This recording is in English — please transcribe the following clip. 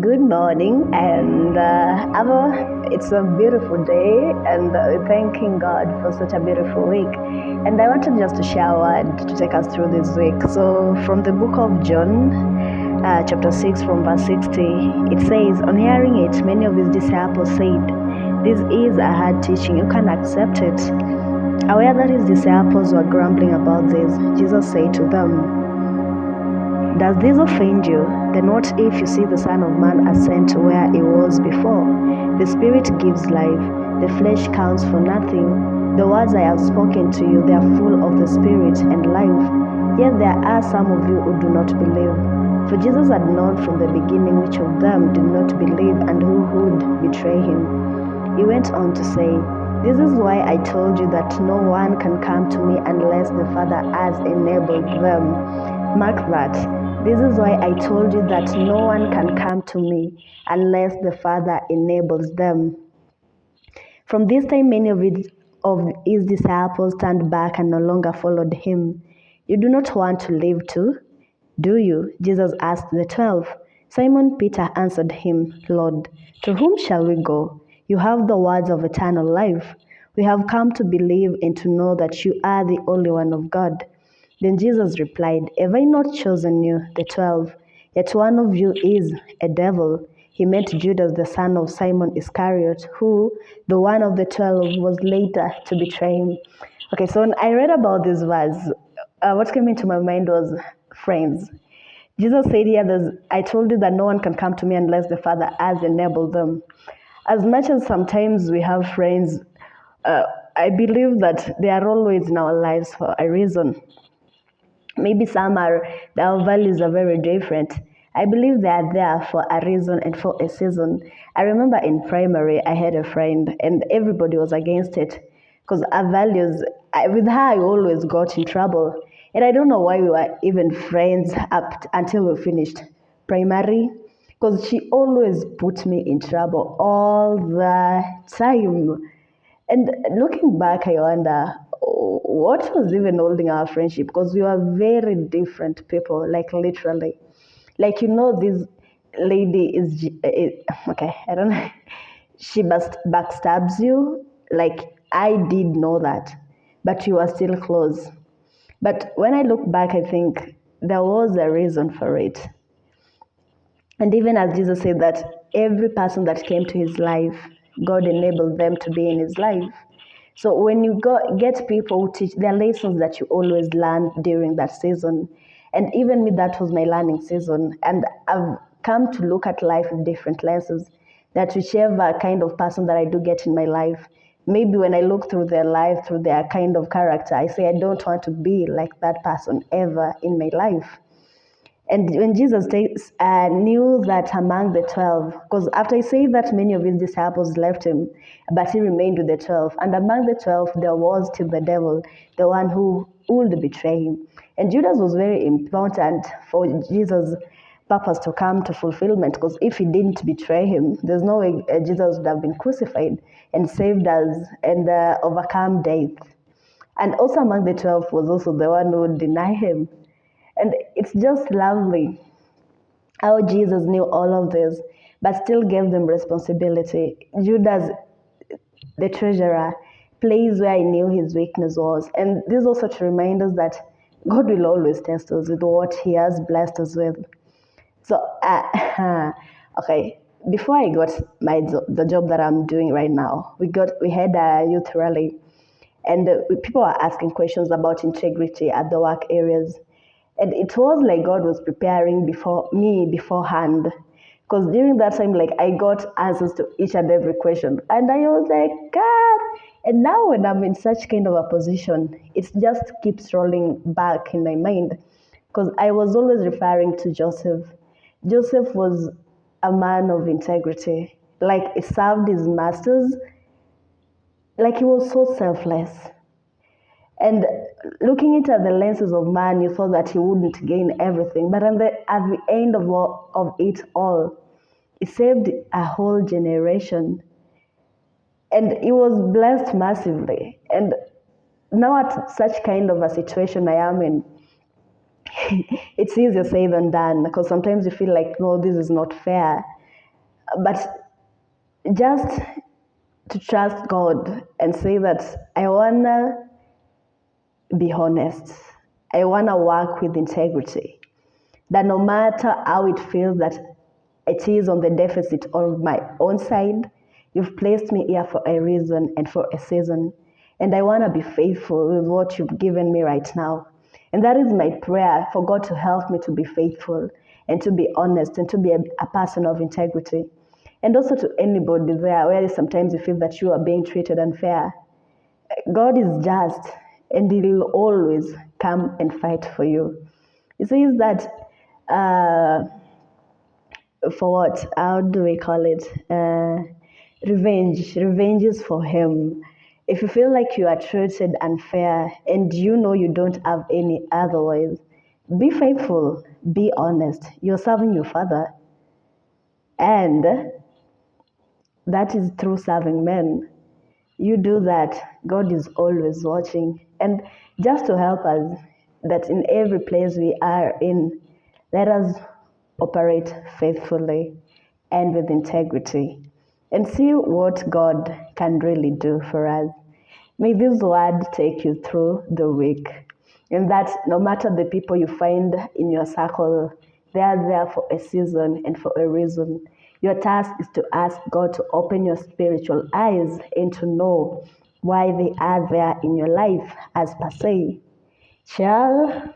Good morning, and it's a beautiful day, and thanking God for such a beautiful week. And I wanted just to share a word to take us through this week. So, from the book of John, chapter 6, from verse 60, it says, "On hearing it, many of his disciples said, 'This is a hard teaching, you can accept it.' Aware that his disciples were grumbling about this, Jesus said to them, 'Does this offend you? Then what if you see the Son of Man ascend to where he was before? The Spirit gives life, the flesh counts for nothing. The words I have spoken to you, they are full of the Spirit and life. Yet there are some of you who do not believe.' For Jesus had known from the beginning which of them did not believe and who would betray him. He went on to say, 'This is why I told you that no one can come to me unless the Father has enabled them.' Mark that. This is why I told you that no one can come to me unless the Father enables them." From this time, many of his disciples turned back and no longer followed him. "You do not want to live too, do you?" Jesus asked the 12. Simon Peter answered him, "Lord, to whom shall we go? You have the words of eternal life. We have come to believe and to know that you are the only one of God." Then Jesus replied, "Have I not chosen you, the 12? Yet one of you is a devil." He meant Judas, the son of Simon Iscariot, who, the one of the 12, was later to betray him. Okay, so when I read about this verse, what came into my mind was friends. Jesus said here, "I told you that no one can come to me unless the Father has enabled them." As much as sometimes we have friends, uh, I believe that they are always in our lives for a reason. Maybe our values are very different. I believe they are there for a reason and for a season. I remember in primary, I had a friend and everybody was against it because our values, with her, I always got in trouble. And I don't know why we were even friends until we finished primary, because she always put me in trouble all the time. And looking back, I wonder what was even holding our friendship, because we were very different people, like literally. Like, this lady okay, I don't know. She backstabs you. Like, I did know that, but you are still close. But when I look back, I think there was a reason for it. And even as Jesus said that every person that came to his life, God enabled them to be in his life. So when you get people who teach, there are lessons that you always learn during that season. And even me, that was my learning season. And I've come to look at life with different lenses. That whichever kind of person that I do get in my life, maybe when I look through their life, through their kind of character, I say I don't want to be like that person ever in my life. And when Jesus knew that among the 12, because after he said that many of his disciples left him, but he remained with the 12. And among the 12, there was still the devil, the one who would betray him. And Judas was very important for Jesus' purpose to come to fulfillment, because if he didn't betray him, there's no way Jesus would have been crucified and saved us and overcome death. And also among the 12 was also the one who would deny him. And it's just lovely how Jesus knew all of this, but still gave them responsibility. Judas, the treasurer, plays where he knew his weakness was. And this is also to remind us that God will always test us with what he has blessed us with. So, okay, before I got the job that I'm doing right now, we had a youth rally, and people were asking questions about integrity at the work areas. And it was like God was preparing beforehand. Because during that time, like, I got answers to each and every question. And I was like, God. And now when I'm in such kind of a position, it just keeps rolling back in my mind. Because I was always referring to Joseph. Joseph was a man of integrity. Like, he served his masters. Like, he was so selfless. And looking into the lenses of man, you thought that he wouldn't gain everything. But at the end of it all, he saved a whole generation. And he was blessed massively. And now at such kind of a situation I am in, it's easier said than done, because sometimes you feel like, no, this is not fair. But just to trust God and say that I wanna be honest. I wanna work with integrity. That no matter how it feels that it is on the deficit on my own side, you've placed me here for a reason and for a season. And I wanna be faithful with what you've given me right now. And that is my prayer for God to help me to be faithful and to be honest and to be a person of integrity. And also to anybody there where sometimes you feel that you are being treated unfair. God is just and He will always come and fight for you. He says that for what? How do we call it? Revenge. Revenge is for Him. If you feel like you are treated unfair and you know you don't have any otherwise, be faithful, be honest. You're serving your Father, and that is through serving men. You do that, God is always watching. And just to help us, that in every place we are in, let us operate faithfully and with integrity and see what God can really do for us. May this word take you through the week, and that no matter the people you find in your circle, they are there for a season and for a reason. Your task is to ask God to open your spiritual eyes and to know why they are there in your life as per se. Shall